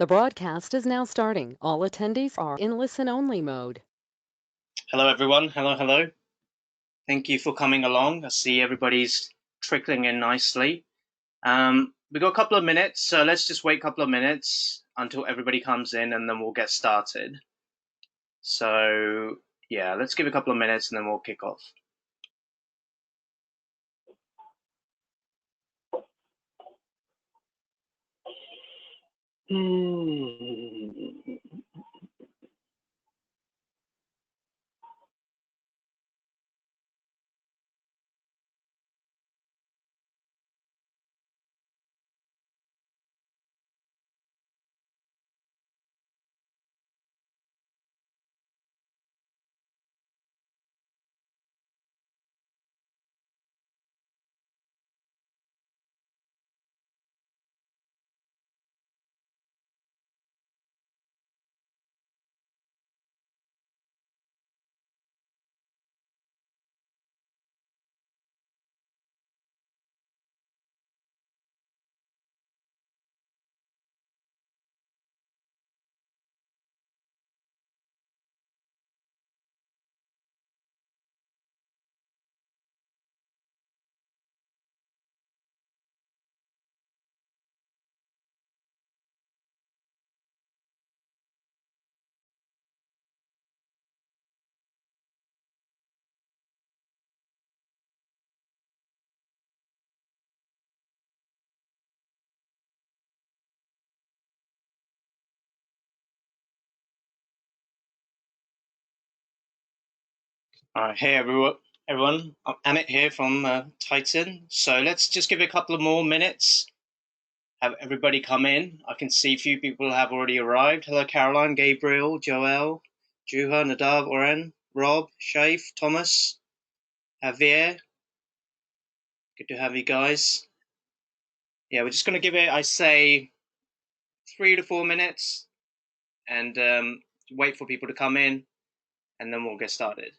The broadcast is now starting. All attendees are in listen-only mode. Hello, everyone. Hello, hello. Thank you for coming along. I see everybody's trickling in nicely. We got a couple of minutes, so let's just wait a couple of minutes until everybody comes in, and then we'll get started. So, yeah, let's give a couple of minutes, and then we'll kick off. Hey, everyone. I'm Amit here from Titan. So let's just give it a couple of more minutes. Have everybody come in. I can see a few people have already arrived. Hello, Caroline, Gabriel, Joel, Juha, Nadav, Oren, Rob, Shaif, Thomas, Javier. Good to have you guys. Yeah, we're just going to give it, I say, 3 to 4 minutes and wait for people to come in, and then we'll get started.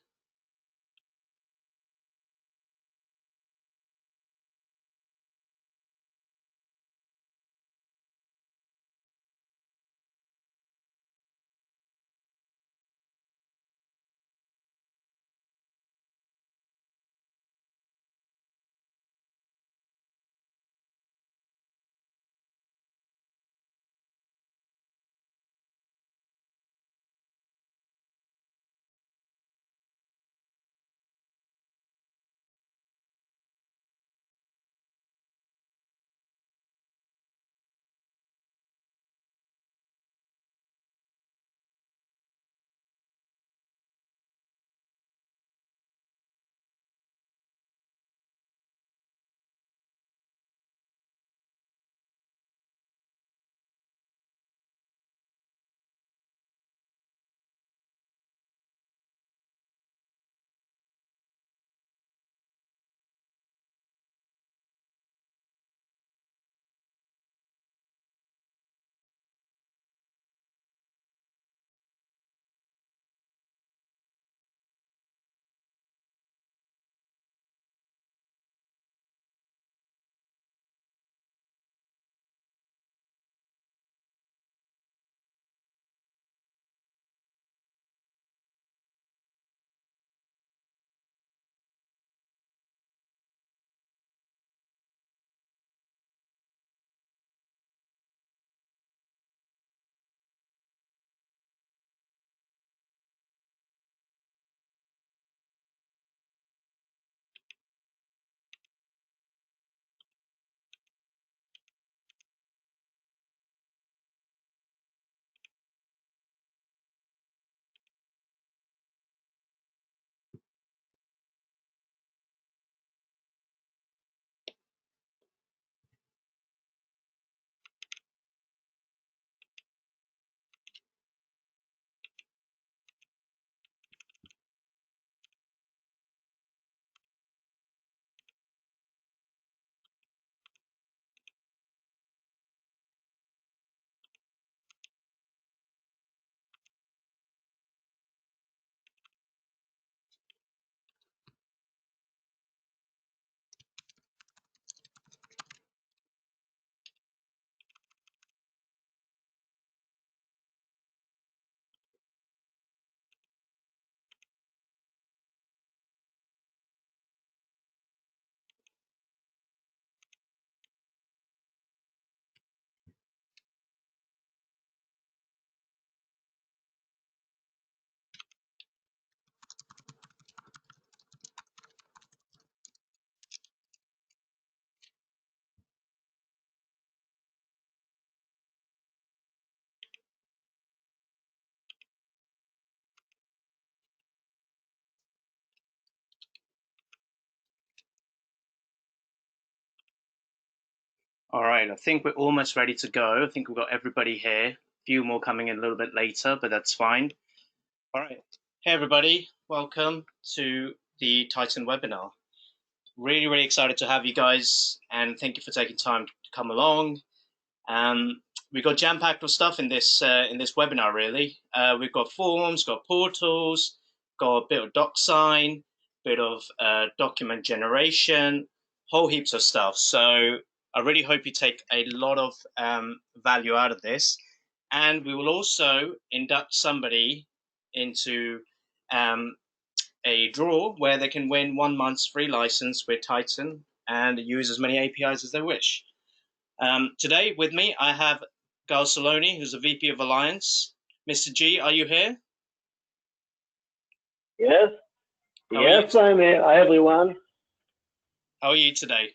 All right, I think we're almost ready to go. I think we've got everybody here. A few more coming in a little bit later, but that's fine. All right. Hey, everybody. Welcome to the Titan webinar. Really, really excited to have you guys, and thank you for taking time to come along. We've got jam-packed with stuff in this webinar, really. We've got forms, got portals, got a bit of DocSign, bit of document generation, whole heaps of stuff. So I really hope you take a lot of value out of this. And we will also induct somebody into a draw where they can win 1 month's free license with Titan and use as many APIs as they wish. Today with me, I have Siloni, who's the VP of Alliance. Mr. G, are you here? Yes. Yes, I'm here. Hi, everyone. How are you today?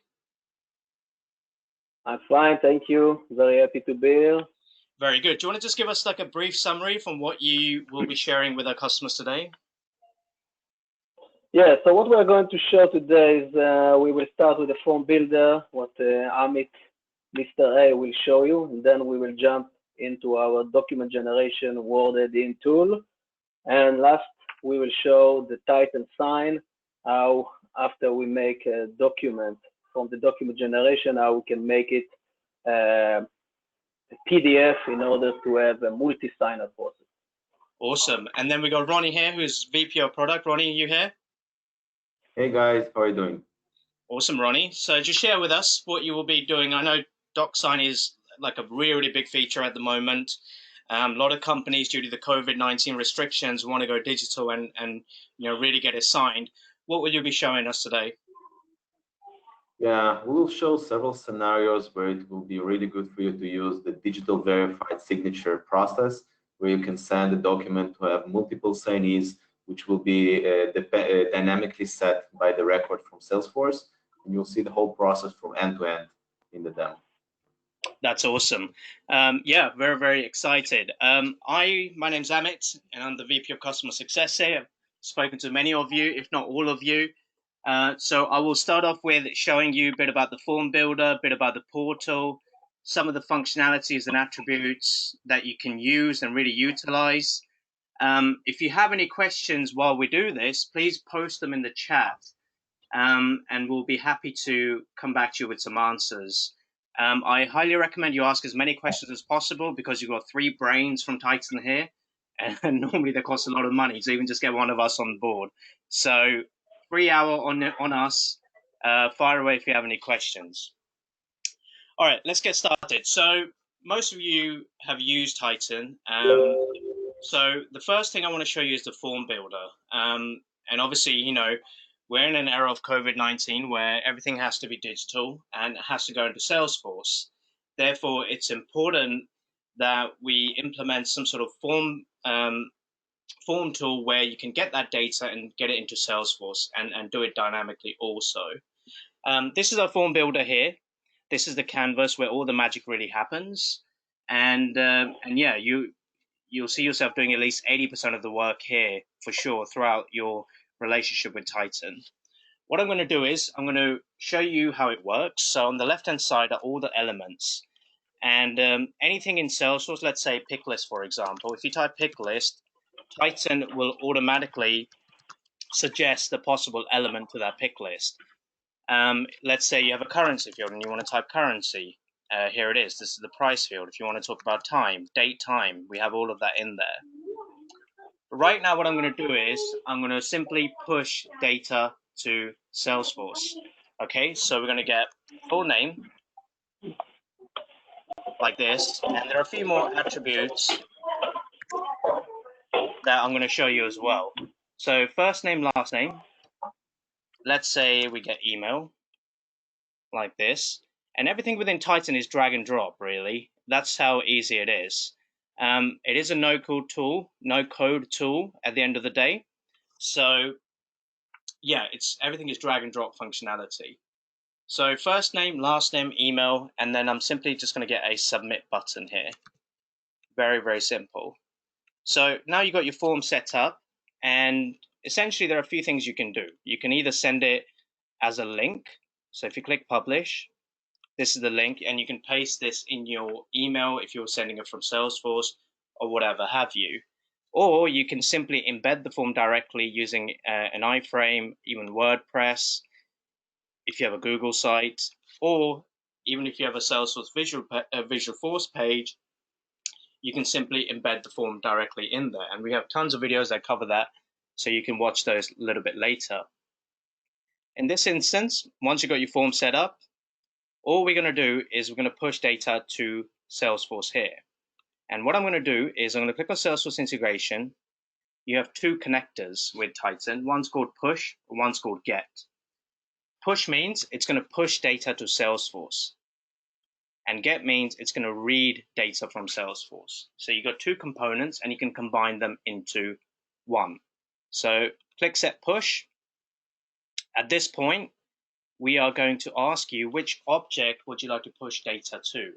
I'm fine, thank you. Very happy to be here. Very good. Do you want to just give us like a brief summary from what you will be sharing with our customers today? Yeah, so what we're going to show today is we will start with the form builder, what Amit, Mr. A will show you, and then we will jump into our document generation Word add-in tool. And last, we will show the Titan sign, how after we make a document from the document generation, how we can make it a PDF in order to have a multi-signer process. Awesome. And then we got Ronny here, who's VP of Product. Ronny, are you here? Hey guys, how are you doing? Awesome, Ronny. So just share with us what you will be doing. I know DocSign is like a really big feature at the moment. A lot of companies, due to the COVID-19 restrictions, want to go digital and really get it signed. What will you be showing us today? Yeah, we will show several scenarios where it will be really good for you to use the digital verified signature process, where you can send a document to have multiple signees, which will be dynamically set by the record from Salesforce, and you'll see the whole process from end to end in the demo. That's awesome. Yeah, very, very excited. My name's Amit, and I'm the VP of Customer Success here. I've spoken to many of you, if not all of you. So I will start off with showing you a bit about the form builder, a bit about the portal, some of the functionalities and attributes that you can use and really utilize. If you have any questions while we do this, please post them in the chat, and we'll be happy to come back to you with some answers. I highly recommend you ask as many questions as possible because you've got 3 brains from Titan here, and normally they cost a lot of money to even just get one of us on board. So 3 hour on us. Fire away if you have any questions. All right, let's get started. So most of you have used Titan. So the first thing I want to show you is the form builder. And obviously, we're in an era of COVID-19 where everything has to be digital and has to go into Salesforce. Therefore, it's important that we implement some sort of form tool where you can get that data and get it into Salesforce and do it dynamically also. This is our form builder here. This is the canvas where all the magic really happens. And yeah, you'll see yourself doing at least 80% of the work here for sure throughout your relationship with Titan. What I'm going to do is I'm going to show you how it works. So on the left-hand side are all the elements. And anything in Salesforce, let's say pick list, for example, if you type pick list, Titan will automatically suggest the possible element to that pick list. Let's say you have a currency field and you want to type currency. Here it is. This is the price field. If you want to talk about time, date, time, we have all of that in there. But right now, what I'm going to do is I'm going to simply push data to Salesforce. Okay, so we're going to get full name like this, and there are a few more attributes that I'm going to show you as well. So first name, last name. Let's say we get email like this, and everything within Titan is drag and drop, really. That's how easy it is. It is a no-code tool at the end of the day. So yeah, everything is drag and drop functionality. So first name, last name, email, and then I'm simply just going to get a submit button here. Very, very simple. So now you've got your form set up, and essentially there are a few things you can do. You can either send it as a link. So if you click publish, This is the link, and you can paste this in your email if you're sending it from Salesforce or whatever have you. Or you can simply embed the form directly using an iframe, even WordPress, if you have a Google site, or even if you have a Salesforce Visualforce page, you can simply embed the form directly in there. And we have tons of videos that cover that, so you can watch those a little bit later. In this instance, once you've got your form set up, all we're going to do is we're going to push data to Salesforce here. And what I'm going to do is I'm going to click on Salesforce integration. You have two connectors with Titan. One's called push, one's called get. Push means it's going to push data to Salesforce. And get means it's going to read data from Salesforce. So you've got two components and you can combine them into one. So click set push. At this point, we are going to ask you which object would you like to push data to.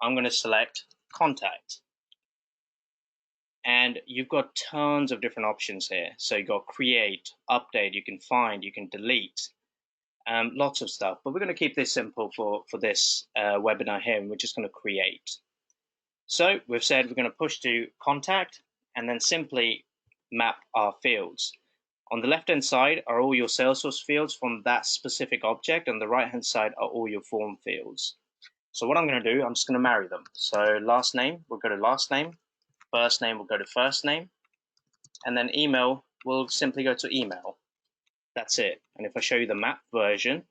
I'm going to select contact. And you've got tons of different options here. So you've got create, update, you can find, you can delete, lots of stuff. But we're going to keep this simple for this webinar here, and we're just going to create. So we've said we're going to push to contact and then simply map our fields. On the left-hand side are all your Salesforce fields from that specific object. On the right-hand side are all your form fields. So what I'm going to do, I'm just going to marry them. So last name, we'll go to last name. First name will go to first name. And then email will simply go to email. That's it. And if I show you the map version,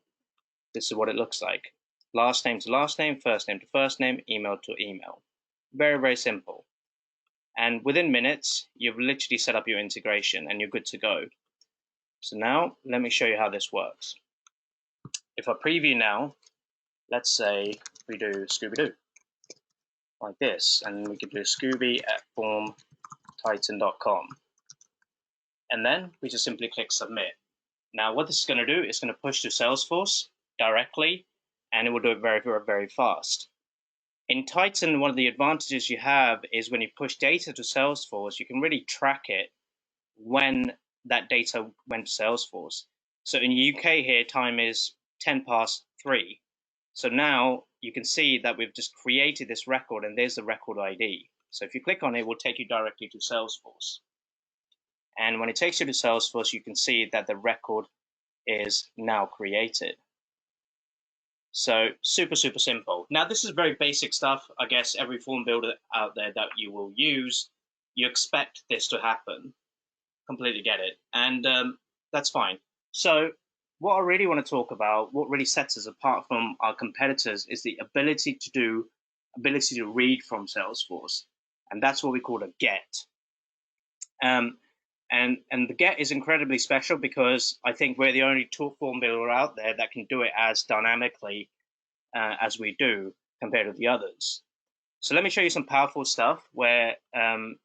this is what it looks like. Last name to last name, first name to first name, email to email. Very, very simple. And within minutes, you've literally set up your integration and you're good to go. So now let me show you how this works. If I preview now, let's say we do Scooby-Doo like this, and we could do scooby@formtitan.com. And then we just simply click submit. Now what this is going to do is going to push to Salesforce directly, and it will do it very, very, very fast. In Titan, one of the advantages you have is when you push data to Salesforce, you can really track it when that data went to Salesforce. So in the UK here, time is 3:10. So now you can see that we've just created this record, and there's the record ID. So if you click on it, it will take you directly to Salesforce. And when it takes you to Salesforce, you can see that the record is now created. So super, super simple. Now, this is very basic stuff. I guess every form builder out there that you will use, you expect this to happen. Completely get it. And that's fine. So what I really want to talk about, what really sets us apart from our competitors, is the ability to read from Salesforce. And that's what we call a get. And the get is incredibly special because I think we're the only form builder out there that can do it as dynamically as we do compared to the others. So let me show you some powerful stuff where I'm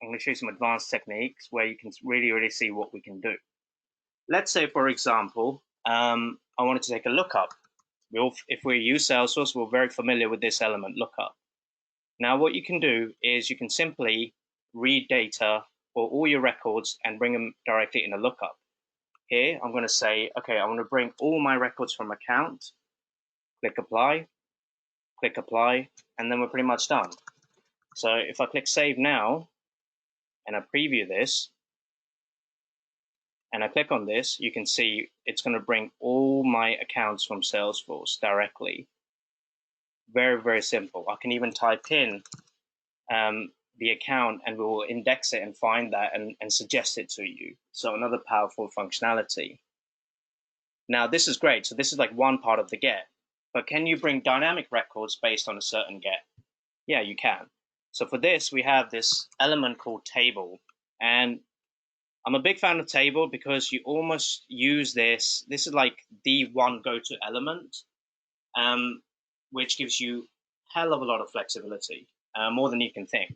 going to show you some advanced techniques where you can really, really see what we can do. Let's say, for example, I wanted to take a lookup. If we use Salesforce, we're very familiar with this element, lookup. Now, what you can do is you can simply read data for all your records and bring them directly in a lookup. Here, I'm going to say, okay, I want to bring all my records from account. Click apply, and then we're pretty much done. So if I click save now, and I preview this, and I click on this, you can see it's going to bring all my accounts from Salesforce directly. Very, very simple. I can even type in the account and we will index it and find that and suggest it to you. So another powerful functionality. Now this is great. So this is like one part of the get, but can you bring dynamic records based on a certain get? Yeah, you can. So for this, we have this element called table. And I'm a big fan of table because you almost use this. This is like the one go-to element, which gives you a hell of a lot of flexibility, more than you can think.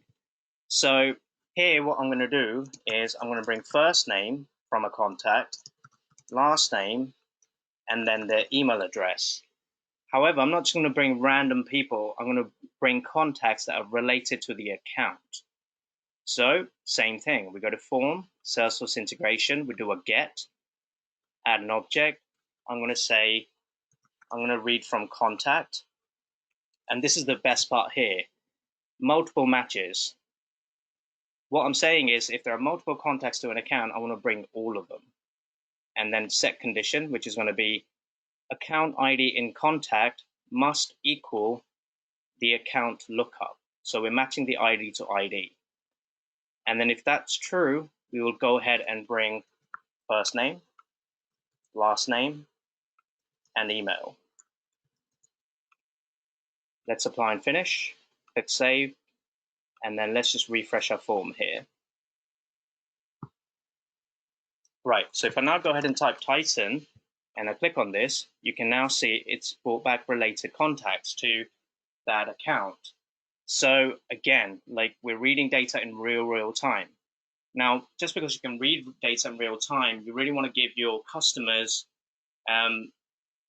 So here, what I'm going to do is I'm going to bring first name from a contact, last name, and then their email address. However, I'm not just going to bring random people. I'm going to bring contacts that are related to the account. So same thing. We go to form, Salesforce integration. We do a get, add an object. I'm going to say, I'm going to read from contact. And this is the best part here, multiple matches. What I'm saying is if there are multiple contacts to an account, I want to bring all of them. And then set condition, which is going to be account ID in contact must equal the account lookup. So we're matching the ID to ID. And then if that's true, we will go ahead and bring first name, last name, and email. Let's apply and finish, click save, and then let's just refresh our form here. Right, so if I now go ahead and type Titan, and I click on this, you can now see it's brought back related contacts to that account. So again, like we're reading data in real time. Now, just because you can read data in real time, you really want to give your customers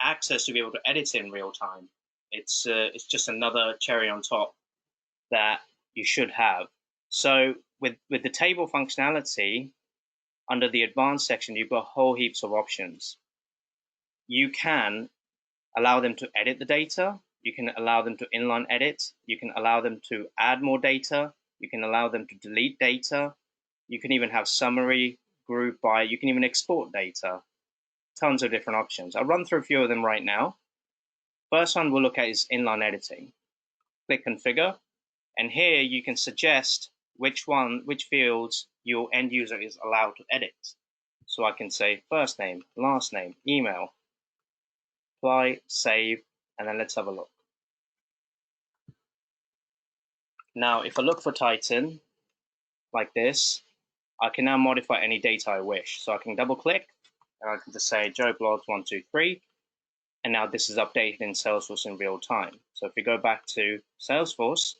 access to be able to edit in real time. It's just another cherry on top that you should have. So with the table functionality, under the advanced section, you've got whole heaps of options. You can allow them to edit the data. You can allow them to inline edit. You can allow them to add more data. You can allow them to delete data. You can even have summary, group by. You can even export data. Tons of different options. I'll run through a few of them right now. First one we'll look at is inline editing. Click configure, and here you can suggest which fields your end user is allowed to edit. So I can say first name, last name, email, apply, save, and then let's have a look. Now, if I look for Titan like this, I can now modify any data I wish. So I can double click and I can just say Joe Blogs 123. And now this is updated in Salesforce in real time. So if we go back to Salesforce,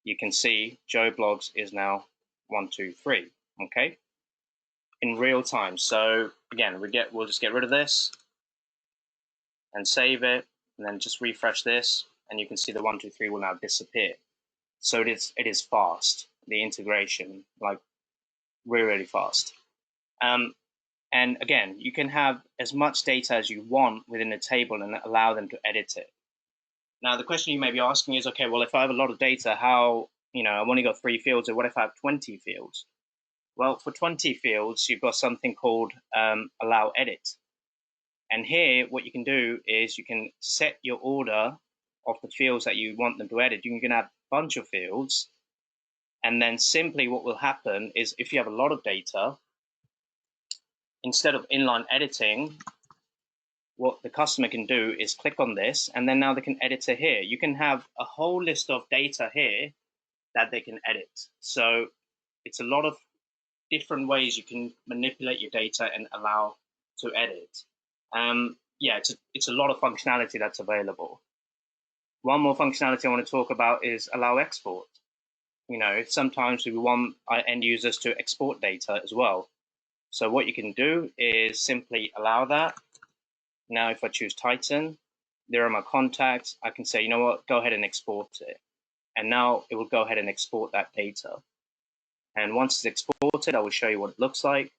you can see Joe Blogs is now 123, okay? In real time. So again, we'll just get rid of this and save it, and then just refresh this, and you can see the 123 will now disappear. So it is fast, the integration, like really fast. And again, you can have as much data as you want within a table and allow them to edit it. Now, the question you may be asking is, okay, well, if I have a lot of data, how, I've only got 3 fields, or what if I have 20 fields? Well, for 20 fields, you've got something called allow edit. And here, what you can do is you can set your order of the fields that you want them to edit. You can have a bunch of fields. And then simply what will happen is if you have a lot of data, instead of inline editing, what the customer can do is click on this, and then now they can edit it here. You can have a whole list of data here that they can edit. So it's a lot of different ways you can manipulate your data and allow to edit. It's a lot of functionality that's available. One more functionality I want to talk about is allow export. Sometimes we want our end users to export data as well. So what you can do is simply allow that. Now, if I choose Titan, there are my contacts. I can say, you know what, go ahead and export it. And now it will go ahead and export that data. And once it's exported, I will show you what it looks like.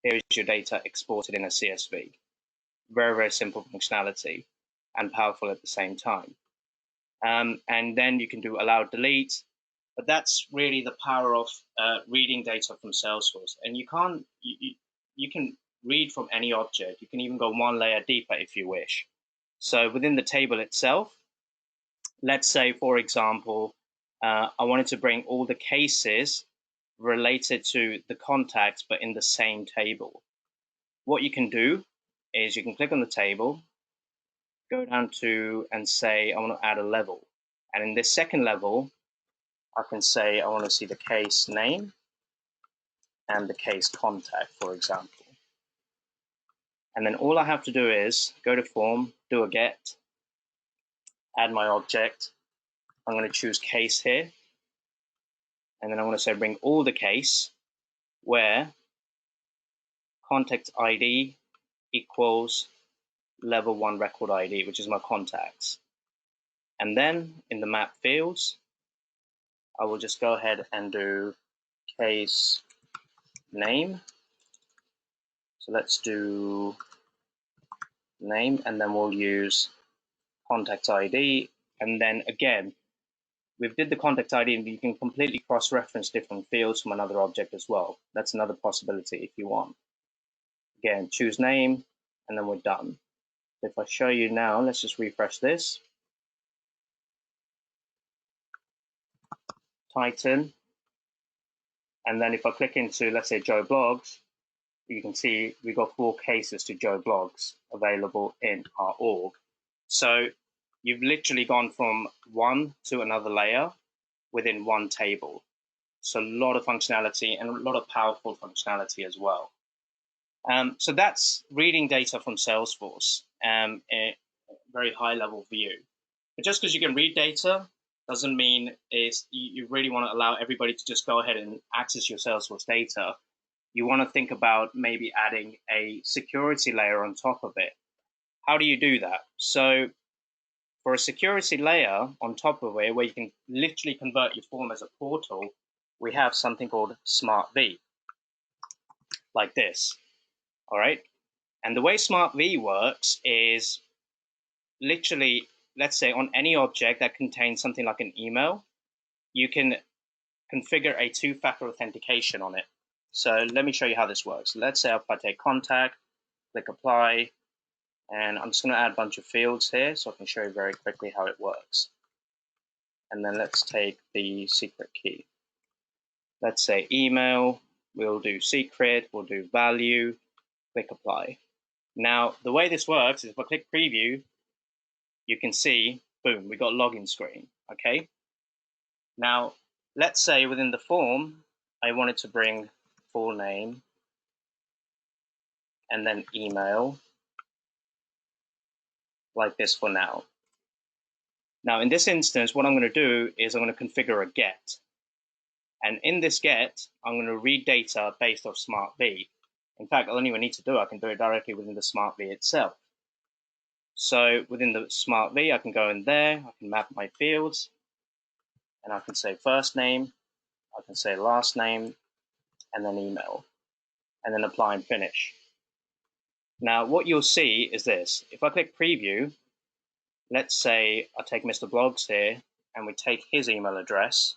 Here is your data exported in a CSV. Very, very simple functionality and powerful at the same time. And then you can do allow delete. But that's really the power of reading data from Salesforce. And you can read from any object. You can even go one layer deeper if you wish. So within the table itself, let's say, for example, I wanted to bring all the cases related to the contacts, but in the same table. What you can do is you can click on the table, go down to and say, I want to add a level. And in this second level, I can say I want to see the case name and the case contact, for example. And then all I have to do is go to form, do a get, add my object. I'm going to choose case here. And then I want to say bring all the case where contact ID equals level 1 record ID, which is my contacts. And then in the map fields, I will just go ahead and do case name. So let's do name, and then we'll use contact ID, and then again, we've did the contact ID, and you can completely cross-reference different fields from another object as well. That's another possibility if you want. Again, choose name, and then we're done. If I show you now, let's just refresh this. Titan. And then if I click into, let's say, Joe Blogs, you can see we've got 4 cases to Joe Blogs available in our org. So you've literally gone from one to another layer within one table. So a lot of functionality and a lot of powerful functionality as well. So that's reading data from Salesforce, a very high level view. But just because you can read data doesn't mean you really want to allow everybody to just go ahead and access your Salesforce data. You want to think about maybe adding a security layer on top of it. How do you do that? So for a security layer on top of it, where you can literally convert your form as a portal, we have something called Smart V, like this. All right. And the way Smart V works is literally, let's say on any object that contains something like an email, you can configure a 2-factor authentication on it. So let me show you how this works. Let's say if I take contact, click apply, and I'm just going to add a bunch of fields here so I can show you very quickly how it works. And then let's take the secret key. Let's say email, we'll do secret, we'll do value, click apply. Now, the way this works is if I click preview, you can see, boom, we got login screen, okay? Now, let's say within the form, I wanted to bring full name and then email, like this for now. Now, in this instance, what I'm going to do is I'm going to configure a get. And in this get, I'm going to read data based off Smart V. In fact, I don't even need to do it. I can do it directly within the Smart V itself. So within the Smart V, I can go in there, I can map my fields, and I can say first name, I can say last name, and then email, and then apply and finish. Now, what you'll see is this. If I click preview, let's say I take Mr. Blogs here, and we take his email address,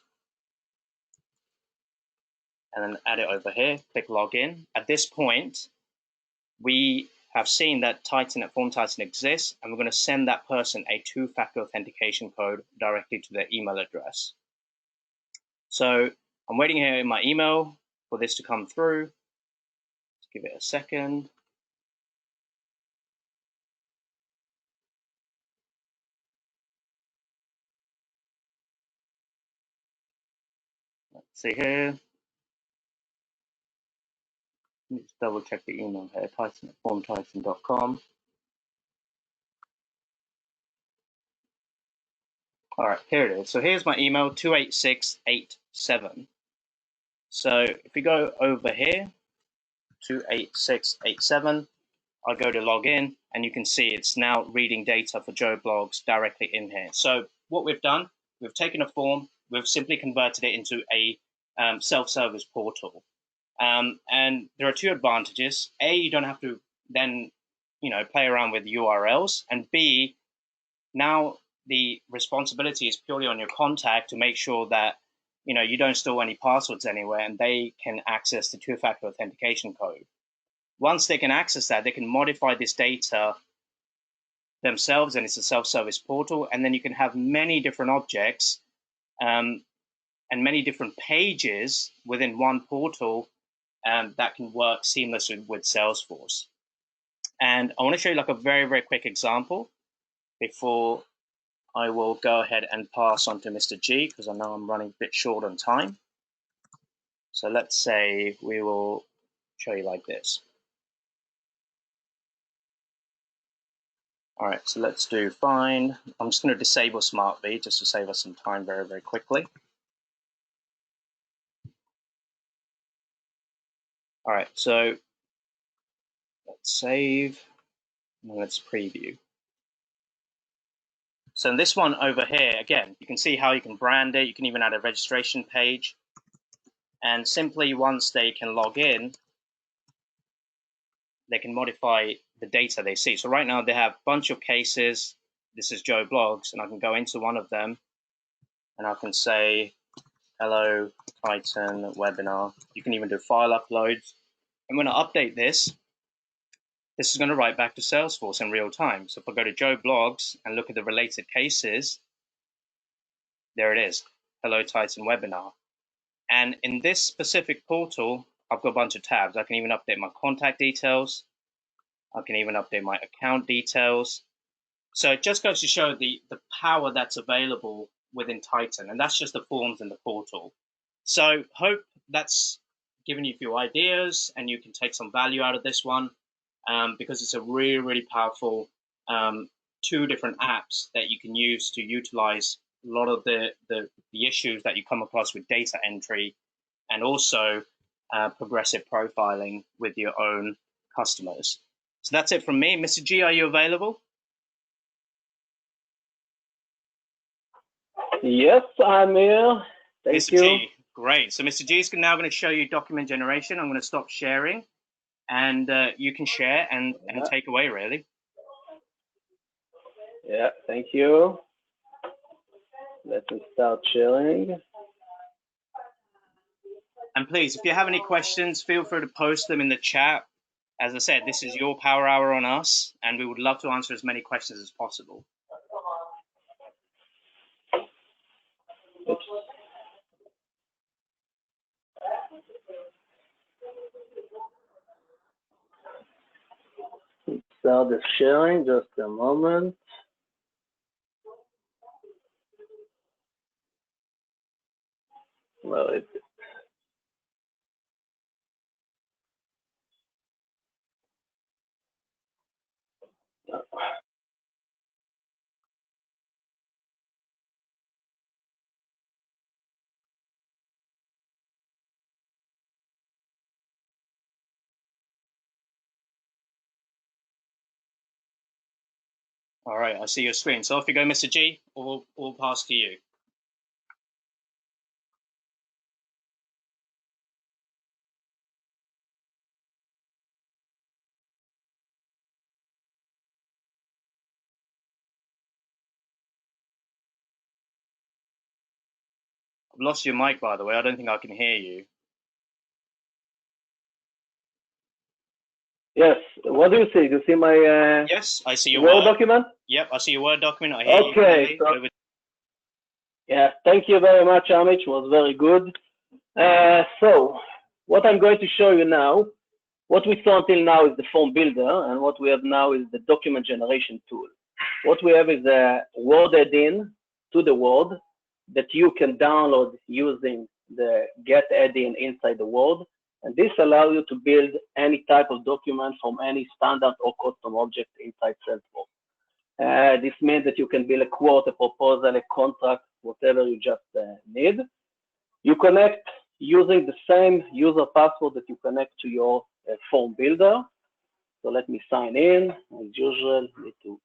and then add it over here, click login. At this point, we have seen that Titan at Form Titan exists, and we're going to send that person a 2-factor authentication code directly to their email address. So I'm waiting here in my email for this to come through. Let's give it a second. Let's see here. Let me just double check the email here, Titan at formtitan.com. All right, here it is. So here's my email, 28687. So if we go over here, 28687, I'll go to log in, and you can see it's now reading data for Joe Blogs directly in here. So what we've done, we've taken a form, we've simply converted it into a self-service portal. And there are 2 advantages. A, you don't have to then, play around with URLs, and B, now the responsibility is purely on your contact to make sure that you don't store any passwords anywhere, and they can access the 2-factor authentication code. Once they can access that, they can modify this data themselves, and it's a self-service portal, and then you can have many different objects and many different pages within one portal that can work seamlessly with Salesforce. And I want to show you like a very, very quick example before I will go ahead and pass on to Mr. G, because I know I'm running a bit short on time. So let's say we will show you like this. All right, so let's do find. I'm just going to disable Smart V just to save us some time very, very quickly. All right, so let's save, and let's preview. So in this one over here, again, you can see how you can brand it. You can even add a registration page. And simply once they can log in, they can modify the data they see. So right now they have a bunch of cases. this is Joe Blogs, and I can go into one of them and I can say, hello, Titan webinar. You can even do file uploads. And when I update this is going to write back to Salesforce in real time. So if I go to Joe Blogs and look at the related cases, there it is, hello, Titan webinar. And in this specific portal, I've got a bunch of tabs. I can even update my contact details. I can even update my account details. So it just goes to show the power that's available within Titan. And that's just the forms in the portal. So hope that's given you a few ideas and you can take some value out of this one, because it's a really, really powerful 2 different apps that you can use to utilize a lot of the issues that you come across with data entry and also progressive profiling with your own customers. So that's it from me. Mr. G, are you available? Yes, I'm here. Thank Mr. you. G, great. So Mr. G is now going to show you document generation. I'm going to stop sharing, and you can share and take away, really. Yeah, thank you. Let me start sharing. And please, if you have any questions, feel free to post them in the chat. As I said, this is your power hour on us, and we would love to answer as many questions as possible. Oops. Start the sharing, just a moment. Where is it? All right, I see your screen. So off you go, Mr. G, all pass to you. I've lost your mic, by the way. I don't think I can hear you. Yes, what do you see? Do you see my Yes, I see your Word document? Yep, I see your Word document. I hear you. Okay. Yeah, thank you very much, Amit. It was very good. So what I'm going to show you now, what we saw until now is the form builder, and what we have now is the document generation tool. What we have is a Word add-in to the Word that you can download using the get add-in inside the Word. And this allows you to build any type of document from any standard or custom object inside Salesforce. This means that you can build a quote, a proposal, a contract, whatever you just need. You connect using the same user password that you connect to your form builder. So let me sign in. As usual, need to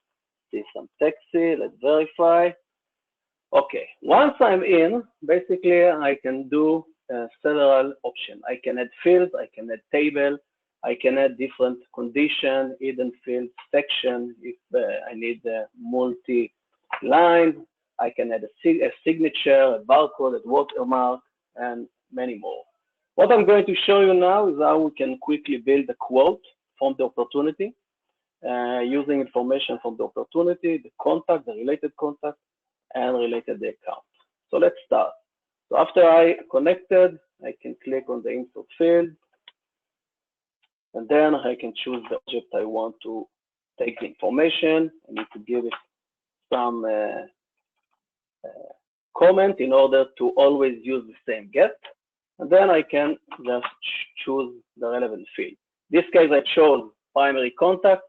see some text here. Let's verify. Okay, once I'm in, basically I can do several options. I can add fields, I can add table, I can add different condition, hidden field, section if I need multi-line. I can add a signature, a barcode, a watermark, and many more. What I'm going to show you now is how we can quickly build a quote from the opportunity using information from the opportunity, the contact, the related contact, and related the account. So let's start. So after I connected, I can click on the insert field, and then I can choose the object I want to take the information. I need to give it some comment in order to always use the same get, and then I can just choose the relevant field. In this case, I chose primary contact.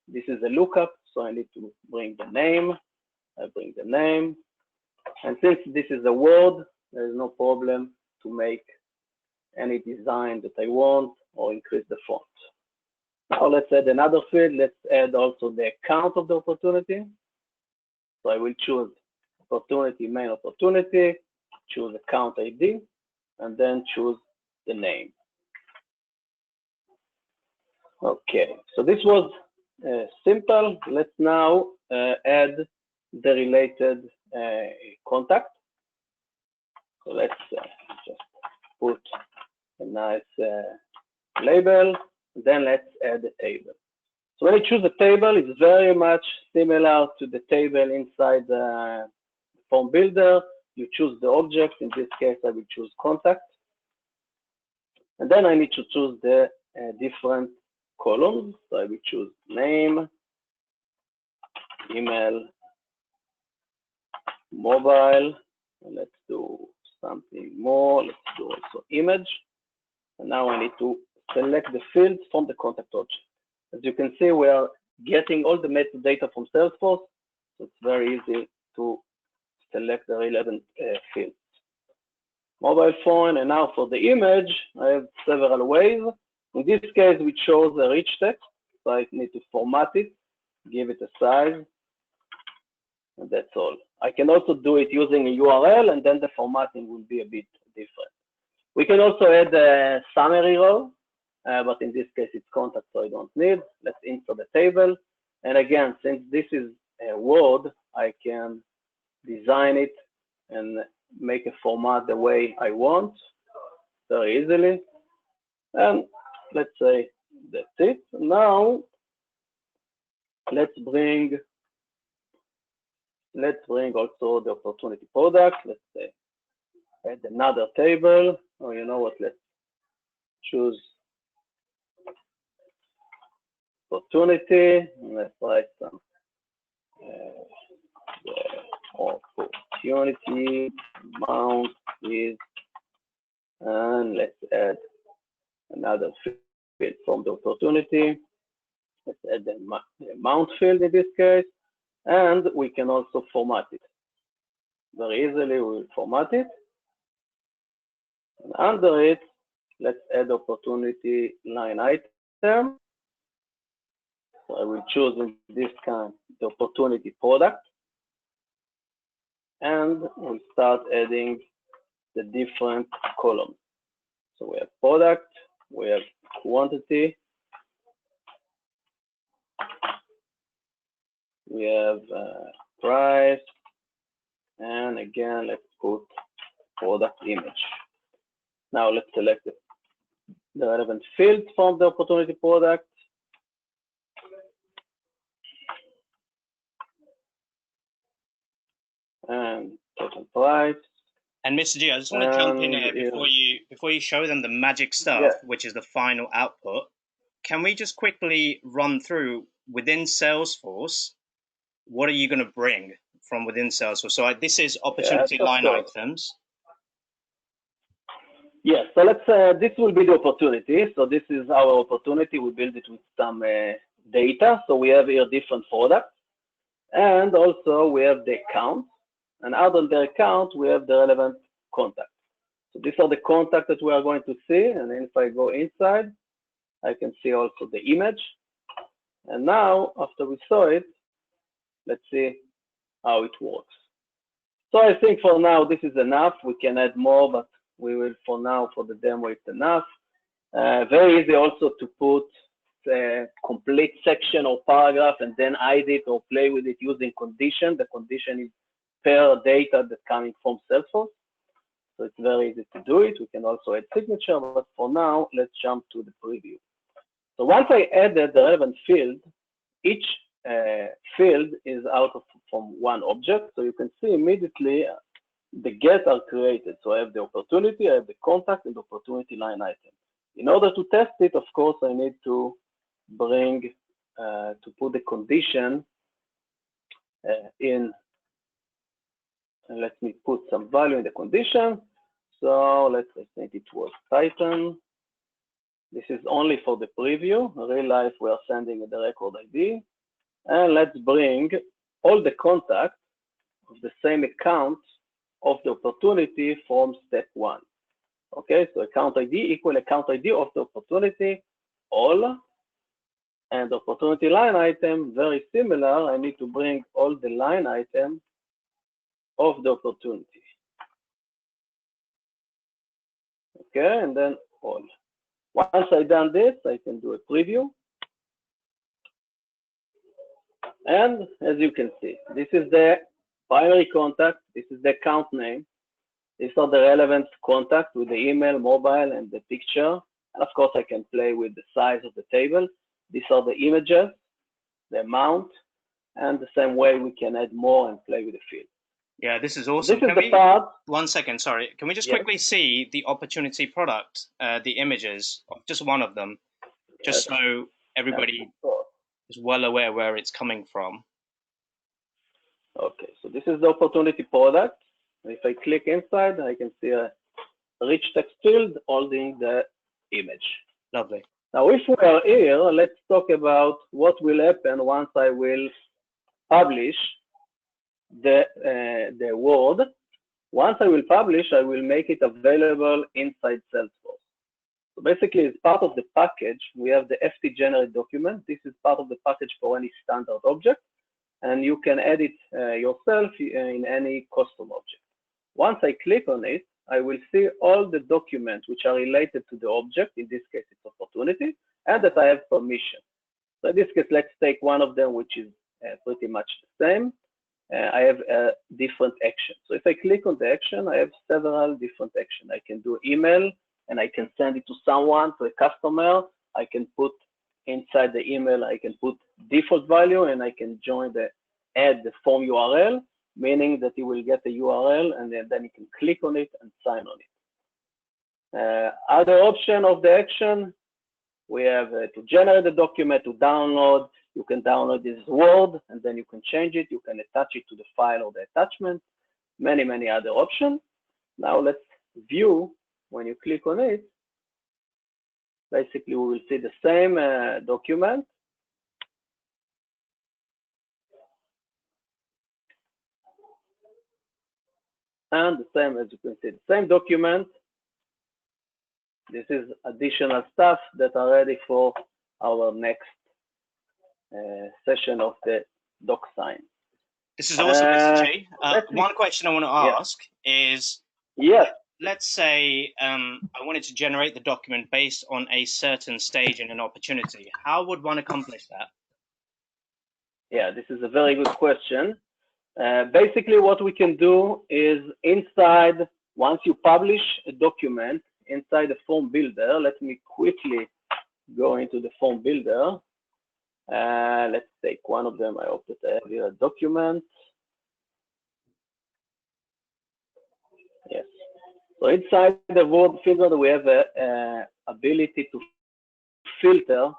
This is a lookup, so I need to bring the name. I bring the name. And since this is a Word, there is no problem to make any design that I want or increase the font. Now let's add another field. Let's add also the account of the opportunity. So I will choose opportunity, main opportunity, choose account ID, and then choose the name. Okay, so this was simple. Let's now add the related contact. So let's just put a nice label, then let's add a table. So when you choose a table, it's very much similar to the table inside the form builder. You choose the object. In this case, I will choose contact. And then I need to choose the different columns. So I will choose name, email, mobile. And let's do something more. Let's do also image. And now I need to select the fields from the contact object. As you can see, we are getting all the metadata from Salesforce. So it's very easy to select the relevant fields. Mobile phone, and now for the image, I have several ways. In this case, we chose a rich text, so I need to format it, give it a size, and that's all. I can also do it using a URL, and then the formatting will be a bit different. We can also add a summary row, but in this case, it's contact, so I don't need. Let's insert the table. And again, since this is a Word, I can design it and make a format the way I want very easily. And let's say that's it. Now let's bring also the opportunity product. Let's say add another table. Or you know what? Let's choose opportunity. Let's write some opportunity amount is, and let's add another field from the opportunity. Let's add the amount field in this case, and we can also format it very easily. We will format it, and under it, let's add opportunity line item. So I will choose in this kind the opportunity product, and we'll start adding the different columns. So we have product, we have quantity, we have price, and again, let's put product image. Now let's select the relevant field from the opportunity product. And total price. And Mr. G, I just want to jump in here before you show them the magic stuff, which is the final output. Can we just quickly run through within Salesforce, what are you going to bring from within Salesforce? So this is opportunity line items. Yes, so let's this will be the opportunity. So this is our opportunity. We build it with some data. So we have here different products, and also we have the account. And out on the account, we have the relevant contacts. So these are the contacts that we are going to see. And then if I go inside, I can see also the image. And now, after we saw it, let's see how it works. So I think for now, this is enough. We can add more, but we will, for now, for the demo, it's enough. Very easy also to put a complete section or paragraph and then hide it or play with it using condition. The condition is per data that's coming from Salesforce. So it's very easy to do it. We can also add signature, but for now, let's jump to the preview. So once I added the relevant field, each field is from one object. So you can see immediately the get are created. So I have the opportunity, I have the contact, and the opportunity line item. In order to test it, of course, I need to bring, to put the condition in. And let me put some value in the condition. So let's think it was Titan. This is only for the preview. In real life, we are sending the record ID. And let's bring all the contacts of the same account of the opportunity from step 1. Okay, so account ID equal account ID of the opportunity, all. And opportunity line item, very similar. I need to bring all the line items of the opportunity. Okay, and then all. Once I've done this, I can do a preview. And as you can see, this is the primary contact. This is the account name. These are the relevant contacts with the email, mobile, and the picture. And of course, I can play with the size of the table. These are the images, the amount, and the same way we can add more and play with the field. Yeah, this is awesome. This is the part. 1 second, sorry. Can we just quickly see the opportunity product, the images, of just one of them, just so everybody is well aware where it's coming from? Okay, so this is the opportunity product. If I click inside, I can see a rich text field holding the image. Lovely. Now, if we are here, let's talk about what will happen once I will publish the word. Once I will publish, I will make it available inside Salesforce. So basically, as part of the package, we have the FT generate document. This is part of the package for any standard object, and you can edit yourself in any custom object. Once I click on it, I will see all the documents which are related to the object. In this case, it's opportunity, and that I have permission. So in this case, let's take one of them, which is pretty much the same. I have a different action. So if I click on the action, I have several different actions. I can do email, and I can send it to someone, to a customer. I can put inside the email, I can put default value, and I can add the form URL, meaning that you will get the URL, and then you can click on it and sign on it. Other option of the action, we have to generate the document, to download. You can download this Word, and then you can change it. You can attach it to the file or the attachment. Many, many other options. Now let's view. When you click on it, basically we will see the same document. And the same, as you can see, the same document. This is additional stuff that are ready for our next session of the doc sign. This is awesome, Mr. G. One question I want to ask is, let's say I wanted to generate the document based on a certain stage in an opportunity. How would one accomplish that? Yeah, this is a very good question. Basically, what we can do is inside, once you publish a document inside the form builder, let me quickly go into the form builder. Let's take one of them. I hope that I have here a document. Yes. So inside the word filter, we have a ability to filter.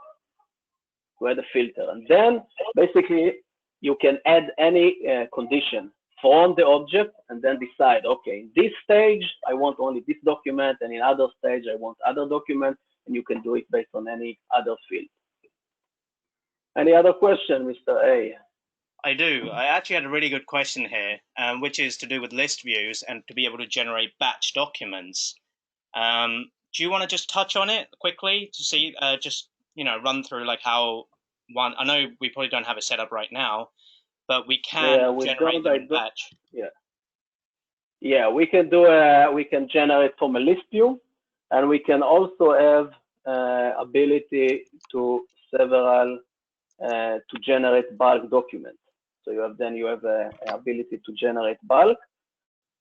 We have the filter, and then basically you can add any condition from the object, and then decide, okay, in this stage I want only this document, and in other stage I want other document, and you can do it based on any other field. Any other question, Mr. A? I do. I actually had a really good question here, which is to do with list views and to be able to generate batch documents. Do you want to just touch on it quickly to see, just, run through like how one, I know we probably don't have it set up right now, but we can generate them in batch. Yeah, we can do we can generate from a list view, and we can also have ability to to generate bulk documents. So you have the ability to generate bulk.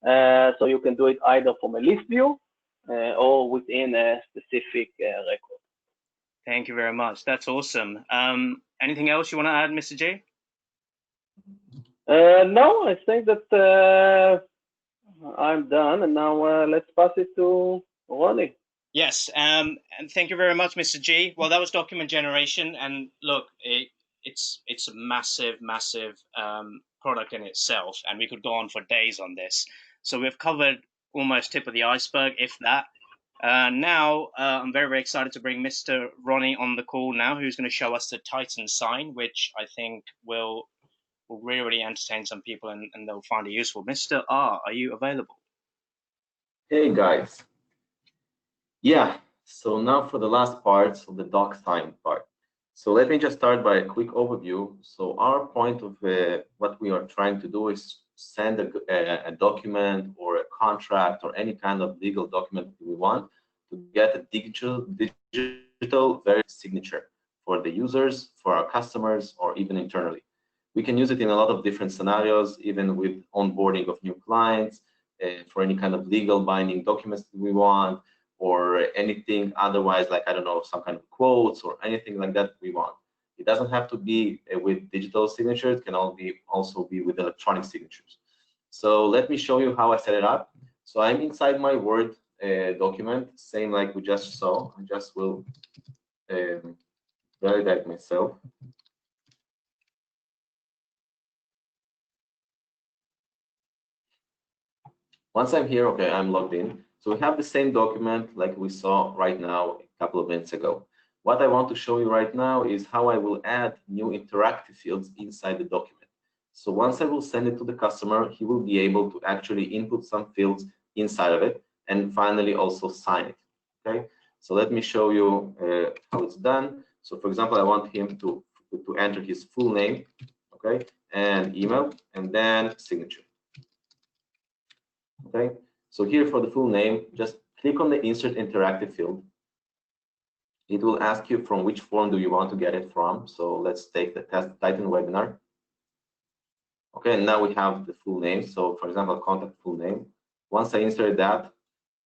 So you can do it either from a list view or within a specific record. Thank you very much. That's awesome. Anything else you want to add, Mr. G? No, I think that I'm done, and now let's pass it to Ronny. Yes, and thank you very much, Mr. G. Well, that was document generation, and look, it's a massive product in itself, and we could go on for days on this. So we've covered almost tip of the iceberg, if that. Now, I'm very, very excited to bring Mr. Ronny on the call now, who's going to show us the Titan sign, which I think will really entertain some people, and they'll find it useful. Mr. R, are you available? Hey, guys. Yeah, so now for the last part, so the doc sign part. So let me just start by a quick overview. So our point of what we are trying to do is send a document or a contract or any kind of legal document we want to get a digital very signature for the users, for our customers, or even internally. We can use it in a lot of different scenarios, even with onboarding of new clients, for any kind of legal binding documents that we want, or anything otherwise, like, I don't know, some kind of quotes or anything like that we want. It doesn't have to be with digital signatures. It can also be with electronic signatures. So let me show you how I set it up. So I'm inside my Word document, same like we just saw. I just will validate myself. Once I'm here, okay, I'm logged in. So we have the same document like we saw right now a couple of minutes ago. What I want to show you right now is how I will add new interactive fields inside the document. So once I will send it to the customer, he will be able to actually input some fields inside of it and finally also sign it. Okay, so let me show you how it's done. So for example, I want him to enter his full name, okay, and email, and then signature. Okay, so here for the full name, just click on the insert interactive field. It will ask you from which form do you want to get it from. So let's take the Titan webinar. Okay, and now we have the full name. So for example, contact full name. Once I insert that,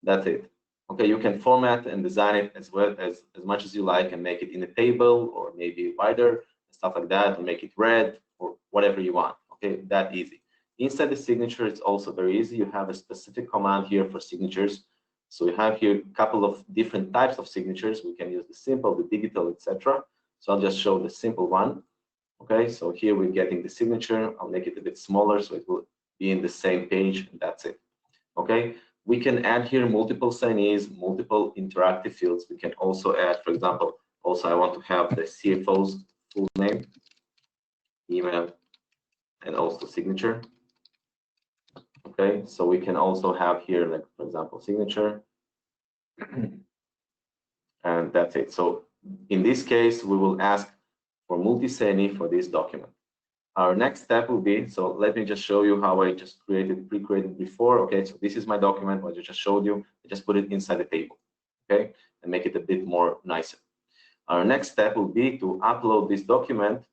that's it. Okay, you can format and design it as well as much as you like and make it in a table or maybe wider, stuff like that, or make it red or whatever you want. Okay, that easy. Inside the signature, it's also very easy. You have a specific command here for signatures. So we have here a couple of different types of signatures. We can use the simple, the digital, etc. So I'll just show the simple one. Okay, so here we're getting the signature. I'll make it a bit smaller so it will be in the same page, and that's it. Okay, we can add here multiple signees, multiple interactive fields. We can also add, for example, also I want to have the CFO's full name, email, and also signature. Okay, so we can also have here, like, for example, signature, and that's it. So in this case, we will ask for multi-signee for this document. Our next step will be, so let me just show you how I just pre-created before. Okay, so this is my document, what I just showed you. I just put it inside the table, okay, and make it a bit more nicer. Our next step will be to upload this document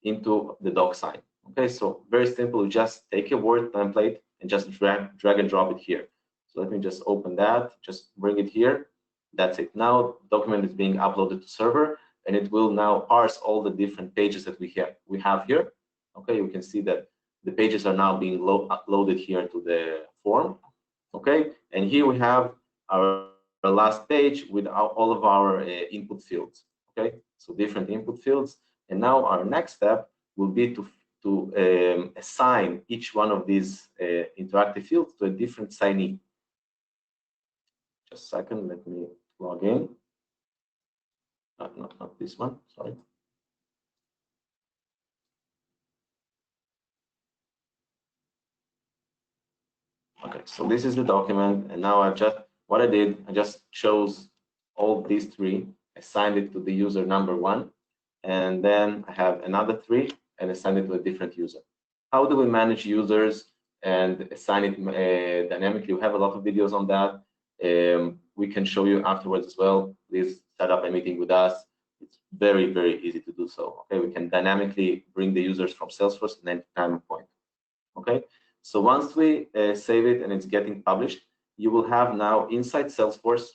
into the DocSign. Okay, so very simple, just take a Word template and just drag and drop it here. So let me just open that, just bring it here. That's it. Now document is being uploaded to server, and it will now parse all the different pages that we have here. Okay, you can see that the pages are now being uploaded here to the form. Okay, and here we have our last page with all of our input fields. Okay, so different input fields. And now our next step will be to assign each one of these interactive fields to a different signee. Just a second, let me log in. Not this one, sorry. Okay, so this is the document, and now I just chose all these three, assigned it to the user number 1, and then I have another 3 and assign it to a different user. How do we manage users and assign it dynamically? We have a lot of videos on that. We can show you afterwards as well. Please set up a meeting with us. It's very, very easy to do so. Okay, we can dynamically bring the users from Salesforce at any time point. Okay, so once we save it and it's getting published, you will have now inside Salesforce.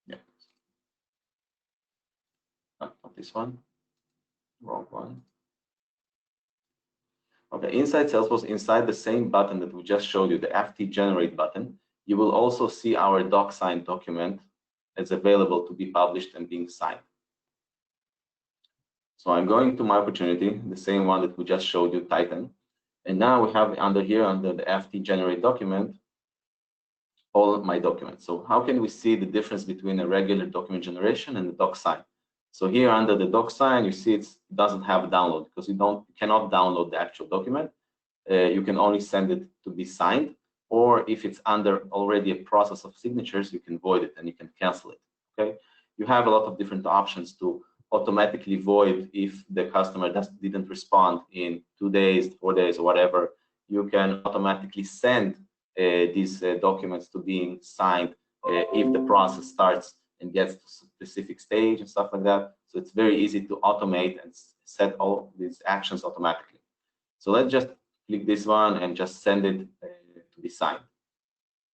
Yeah, not this one, wrong one. Okay, inside Salesforce, inside the same button that we just showed you, the FT generate button, you will also see our DocSign document as available to be published and being signed. So I'm going to my opportunity, the same one that we just showed you, Titan. And now we have under here, under the FT generate document, all of my documents. So how can we see the difference between a regular document generation and the DocSign? So here under the DocSign, you see it doesn't have a download because you cannot download the actual document. You can only send it to be signed, or if it's under already a process of signatures, you can void it and you can cancel it. Okay, you have a lot of different options to automatically void if the customer didn't respond in 2 days, 4 days, or whatever. You can automatically send these documents to being signed if the process starts and gets to a specific stage and stuff like that. So it's very easy to automate and set all these actions automatically. So let's just click this one and just send it to be signed.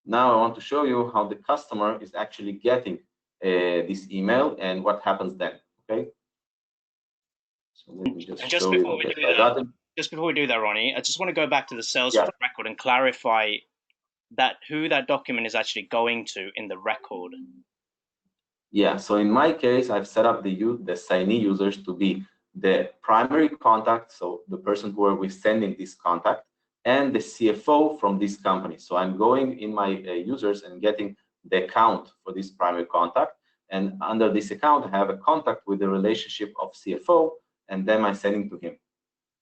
Now I want to show you how the customer is actually getting this email and what happens then. Okay. So let me just show you. Okay, so I got it. Just before we do that, Ronnie, I just want to go back to the Salesforce record and clarify that who that document is actually going to in the record. Yeah, so in my case, I've set up the signee users to be the primary contact, so the person who are we sending this contact, and the CFO from this company. So I'm going in my users and getting the account for this primary contact, and under this account, I have a contact with the relationship of CFO, and then I'm sending to him.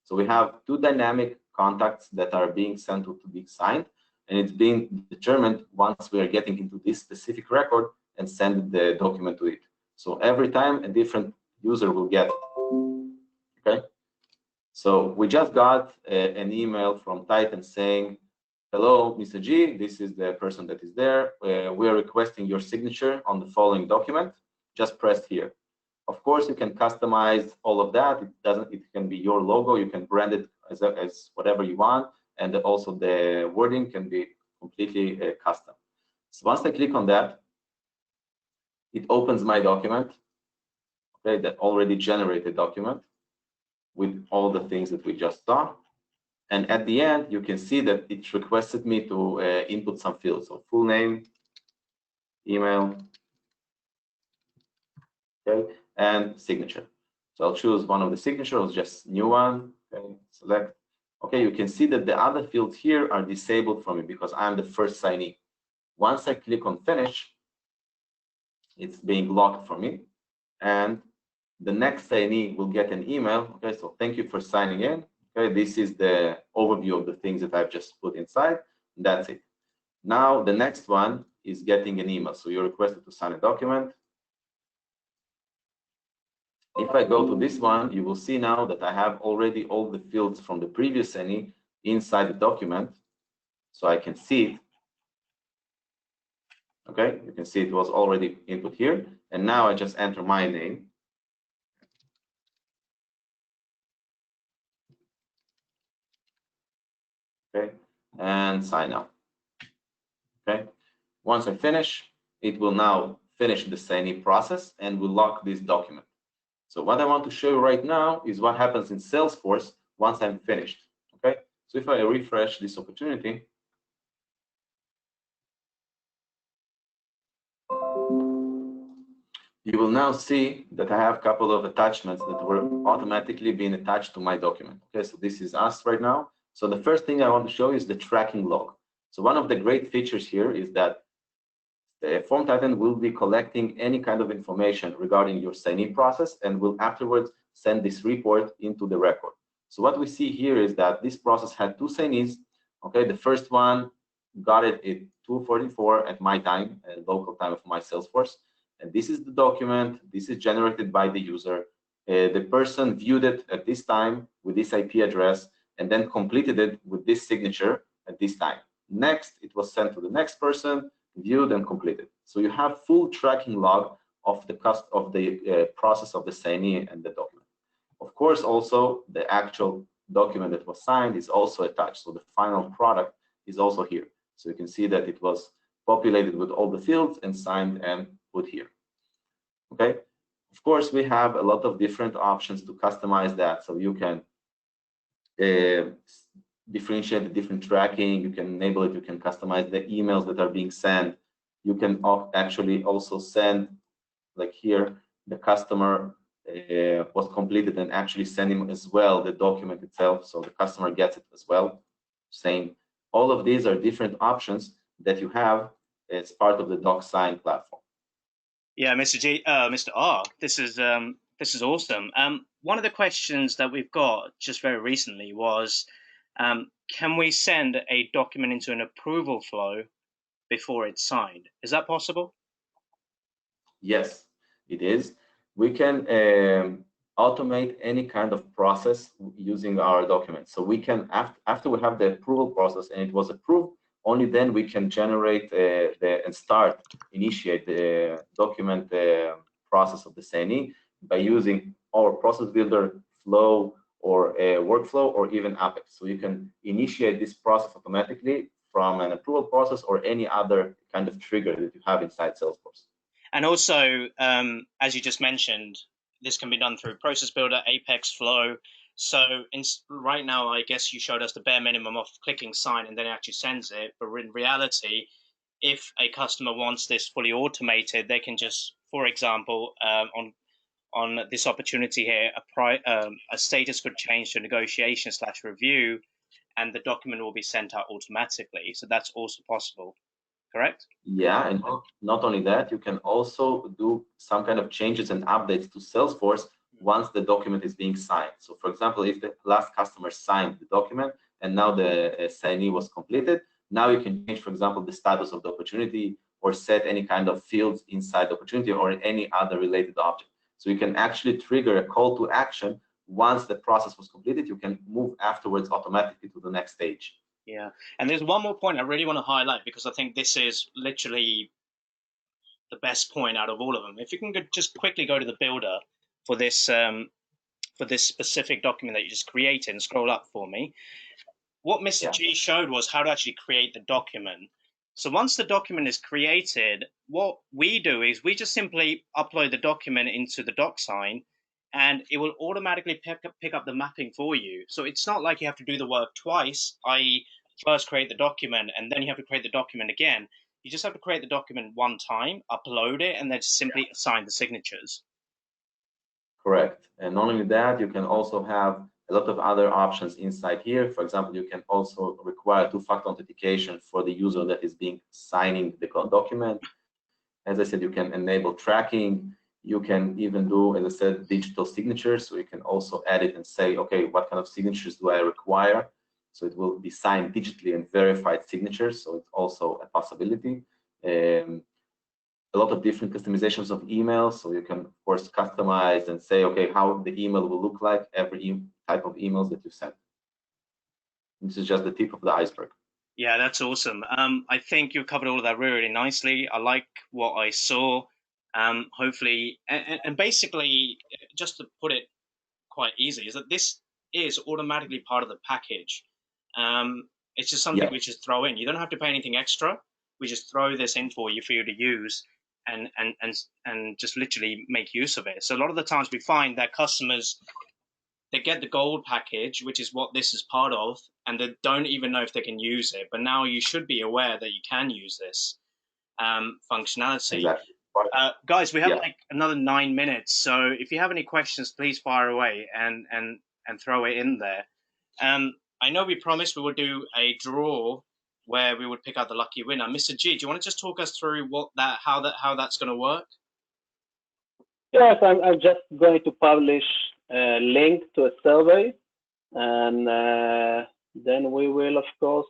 So we have two dynamic contacts that are being sent to be signed, and it's being determined once we are getting into this specific record and send the document to it. So every time a different user will get it. Okay. So we just got an email from Titan saying, hello, Mr. G, this is the person that is there. We are requesting your signature on the following document. Just press here. Of course, you can customize all of that. It can be your logo. You can brand it as whatever you want. And also the wording can be completely custom. So once I click on that, it opens my document, okay, that already generated document with all the things that we just saw. And at the end, you can see that it requested me to input some fields. So full name, email, okay, and signature. So I'll choose one of the signatures, just new one, okay, select. Okay, you can see that the other fields here are disabled for me because I'm the first signee. Once I click on finish, it's being locked for me. And the next signee will get an email. Okay, so thank you for signing in. Okay, this is the overview of the things that I've just put inside. That's it. Now the next one is getting an email. So you're requested to sign a document. If I go to this one, you will see now that I have already all the fields from the previous signee inside the document. So I can see it. Okay, you can see it was already input here. And now I just enter my name. Okay, and sign up. Okay, once I finish, it will now finish the signee process and will lock this document. So what I want to show you right now is what happens in Salesforce once I'm finished. Okay, so if I refresh this opportunity, you will now see that I have a couple of attachments that were automatically being attached to my document. Okay, so this is us right now. So the first thing I want to show you is the tracking log. So one of the great features here is that the Form Titan will be collecting any kind of information regarding your signee process and will afterwards send this report into the record. So what we see here is that this process had two signees. Okay, the first one got it at 2:44 at my time, local time of my Salesforce. And this is the document. This is generated by the user. The person viewed it at this time with this IP address and then completed it with this signature at this time. Next, it was sent to the next person, viewed and completed. So you have full tracking log of the process of the signee and the document. Of course, also the actual document that was signed is also attached. So the final product is also here. So you can see that it was populated with all the fields and signed and put here. Okay. Of course, we have a lot of different options to customize that. So you can differentiate the different tracking. You can enable it. You can customize the emails that are being sent. You can actually also send, like here, the customer was completed and actually send him as well the document itself. So the customer gets it as well. Same. All of these are different options that you have as part of the DocSign platform. Yeah, Mr. R, this is awesome. One of the questions that we've got just very recently was, can we send a document into an approval flow before it's signed? Is that possible? Yes, it is. We can automate any kind of process using our document. So we can, after we have the approval process and it was approved, only then we can generate and initiate the document process of the signee by using our process builder, flow, or workflow, or even Apex. So you can initiate this process automatically from an approval process or any other kind of trigger that you have inside Salesforce. And also, as you just mentioned, this can be done through Process Builder, Apex, Flow. So right now, I guess you showed us the bare minimum of clicking sign and then it actually sends it. But in reality, if a customer wants this fully automated, they can just, for example, on this opportunity here, a status could change to negotiation/review, and the document will be sent out automatically. So that's also possible, correct? Yeah, and not only that, you can also do some kind of changes and updates to Salesforce once the document is being signed. So for example, if the last customer signed the document and now the signee was completed, now you can change, for example, the status of the opportunity or set any kind of fields inside the opportunity or any other related object. So you can actually trigger a call to action once the process was completed. You can move afterwards automatically to the next stage. Yeah, and there's one more point I really want to highlight because I think this is literally the best point out of all of them. If you can just quickly go to the builder for this specific document that you just created and scroll up for me. What Mr. G showed was how to actually create the document. So once the document is created, what we do is we just simply upload the document into the DocSign, and it will automatically pick up the mapping for you. So it's not like you have to do the work twice, i.e. first create the document, and then you have to create the document again. You just have to create the document one time, upload it, and then simply assign the signatures. Correct. And not only that, you can also have a lot of other options inside here. For example, you can also require two-factor authentication for the user that is signing the document. As I said, you can enable tracking. You can even do, as I said, digital signatures. So you can also add it and say, okay, what kind of signatures do I require? So it will be signed digitally and verified signatures. So it's also a possibility. A lot of different customizations of emails. So you can, of course, customize and say, okay, how the email will look like, every type of emails that you send. This is just the tip of the iceberg. Yeah, that's awesome. I think you covered all of that really nicely. I like what I saw. Hopefully, and basically, just to put it quite easy, is that this is automatically part of the package. It's just something we just throw in. You don't have to pay anything extra. We just throw this in for you to use and just literally make use of it. So a lot of the times we find that customers, they get the gold package, which is what this is part of, and they don't even know if they can use it. But now you should be aware that you can use this functionality. Exactly. Guys, we have like another 9 minutes, so if you have any questions, please fire away and throw it in there. I know we promised we would do a draw where we would pick out the lucky winner. Mr. G, do you want to just talk us through how that's going to work? Yes, I'm just going to publish a link to a survey, and then we will, of course,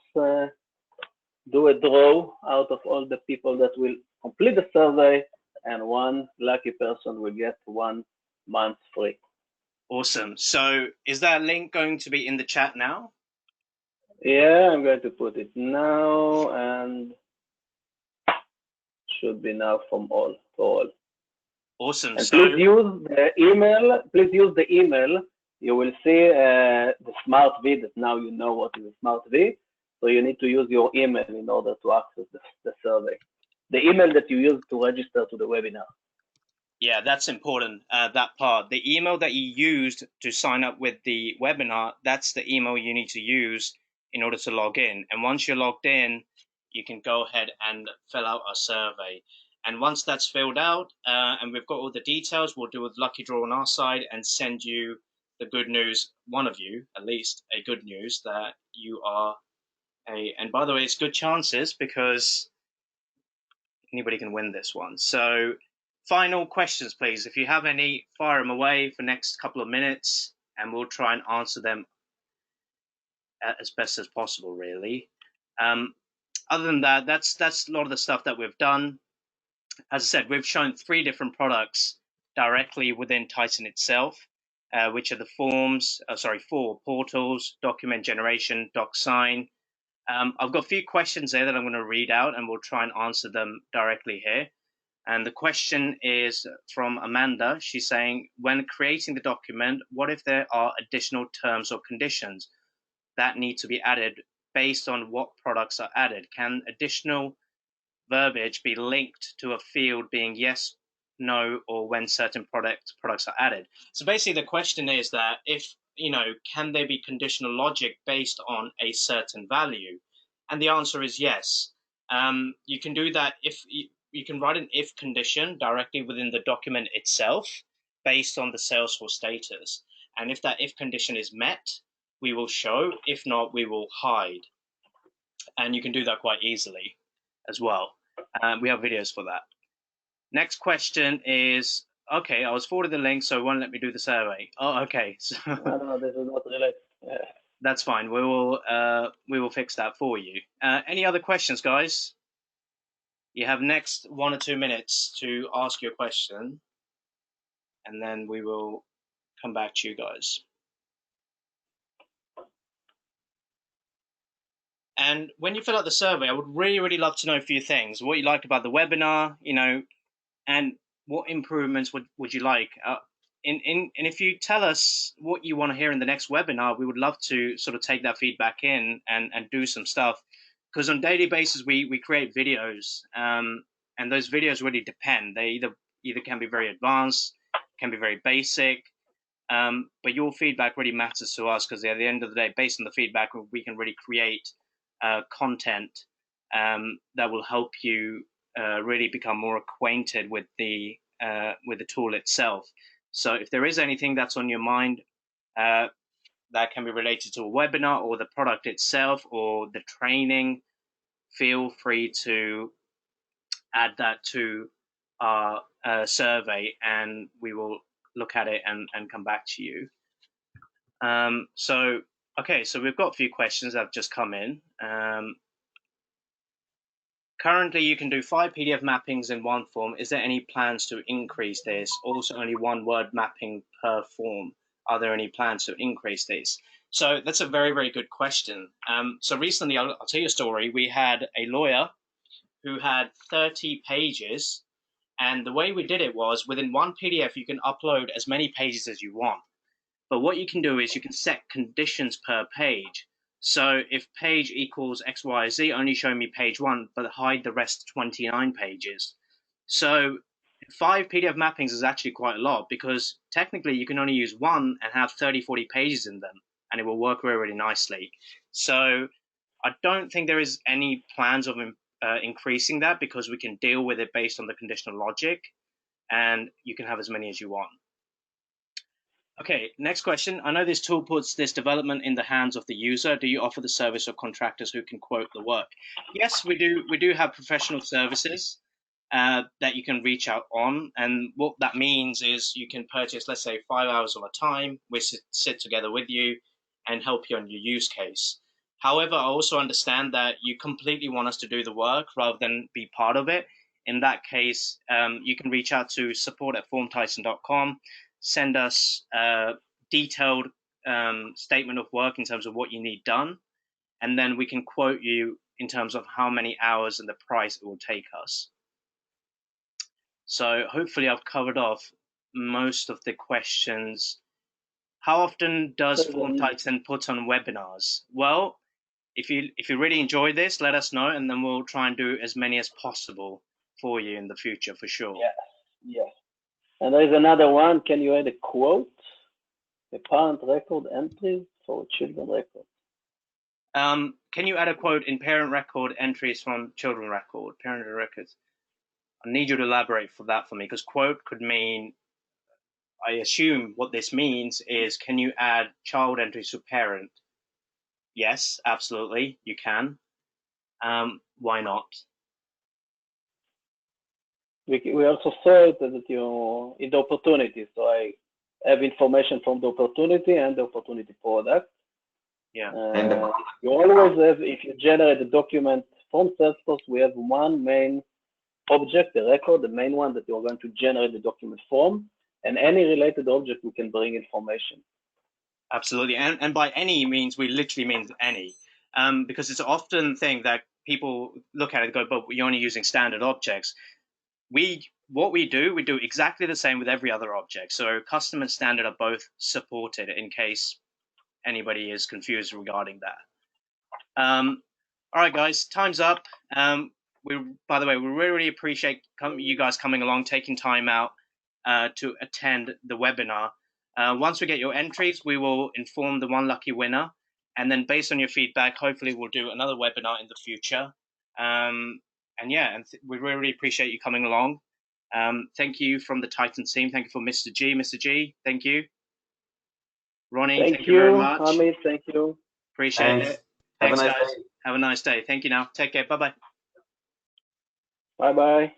do a draw out of all the people that will complete the survey, and one lucky person will get 1 month free. Awesome. So is that link going to be in the chat now? Yeah, I'm going to put it now, and should be now for all. Awesome. And please use the email. Please use the email. You will see the smart V, that now you know what is a smart V. So you need to use your email in order to access the survey. The email that you use to register to the webinar. Yeah, that's important, that part. The email that you used to sign up with the webinar, that's the email you need to use in order to log in. And once you're logged in, you can go ahead and fill out a survey. And once that's filled out and we've got all the details, we'll do a lucky draw on our side and send you the good news, one of you, at least, a good news that you are and by the way, it's good chances because anybody can win this one. So final questions, please. If you have any, fire them away for the next couple of minutes and we'll try and answer them as best as possible, really. Other than that, that's a lot of the stuff that we've done. As I said, we've shown 3 different products directly within Titan itself, which are the 4 portals, document generation, DocSign, I've got a few questions there that I'm going to read out, and we'll try and answer them directly here. And the question is from Amanda. She's saying, when creating the document, what if there are additional terms or conditions that need to be added based on what products are added? Can additional verbiage be linked to a field being yes, no, or when certain products are added? So basically the question is that if, can there be conditional logic based on a certain value? And the answer is yes. You can do that if you can write an if condition directly within the document itself based on the Salesforce status. And if that if condition is met, we will show. If not, we will hide. And you can do that quite easily as well. We have videos for that. Next question is, okay, I was forwarded the link, so it won't let me do the survey. Oh, okay. So no, this is not related. Yeah. That's fine. We will fix that for you. Any other questions, guys? You have next 1 or 2 minutes to ask your question, and then we will come back to you guys. And when you fill out the survey, I would really, really love to know a few things. What you liked about the webinar, and what improvements would you like? And if you tell us what you want to hear in the next webinar, we would love to sort of take that feedback in and do some stuff. Because on a daily basis, we create videos, and those videos really depend. They either can be very advanced, can be very basic, but your feedback really matters to us, because at the end of the day, based on the feedback, we can really create content that will help you really become more acquainted with the tool itself. So if there is anything that's on your mind that can be related to a webinar or the product itself or the training, feel free to add that to our survey, and we will look at it and come back to you. Okay, so we've got a few questions that have just come in. Currently, you can do 5 PDF mappings in one form. Is there any plans to increase this? Also, only 1 word mapping per form. Are there any plans to increase this? So that's a very, very good question. So recently, I'll tell you a story. We had a lawyer who had 30 pages. And the way we did it was, within one PDF, you can upload as many pages as you want. But what you can do is you can set conditions per page. So if page equals X, Y, Z, only show me page 1, but hide the rest 29 pages. So 5 PDF mappings is actually quite a lot, because technically you can only use 1 and have 30, 40 pages in them, and it will work really, really nicely. So I don't think there is any plans of increasing that, because we can deal with it based on the conditional logic, and you can have as many as you want. Okay, next question. I know this tool puts this development in the hands of the user. Do you offer the service of contractors who can quote the work? Yes, we do. We do have professional services that you can reach out on. And what that means is you can purchase, let's say, 5 hours of our time. We sit together with you and help you on your use case. However, I also understand that you completely want us to do the work rather than be part of it. In that case, you can reach out to support@formtyson.com. Send us a detailed statement of work in terms of what you need done, and then we can quote you in terms of how many hours and the price it will take us. So hopefully I've covered off most of the questions. How often does FormTyson put on webinars? Well, if you really enjoy this, let us know, and then we'll try and do as many as possible for you in the future, for sure. Yeah. And there is another one. Can you add a quote? A parent record entries for children record. Can you add a quote in parent record entries from children record, parent records? I need you to elaborate for that for me, because quote could mean, I assume what this means is, can you add child entries to parent? Yes, absolutely, you can. Why not? We also saw it that you in the opportunity. So I have information from the opportunity and the opportunity product. Yeah. You always have, if you generate a document from Salesforce, we have one main object, the record, the main one that you're going to generate the document from, and any related object we can bring information. Absolutely, and by any means, we literally means any. because it's often thing that people look at it and go, but you're only using standard objects. What we do exactly the same with every other object. So custom and standard are both supported in case anybody is confused regarding that. All right, guys, time's up. By the way, we really appreciate you guys coming along, taking time out to attend the webinar. Once we get your entries, we will inform the one lucky winner. And then based on your feedback, hopefully we'll do another webinar in the future. And yeah, we really appreciate you coming along. Thank you from the Titan team. Thank you for Mr. G. Mr. G, thank you. Ronny, thank you very much. Amit, thank you. Appreciate it. Thanks, Have a nice guys. day. Have a nice day. Thank you now. Take care. Bye-bye. Bye-bye.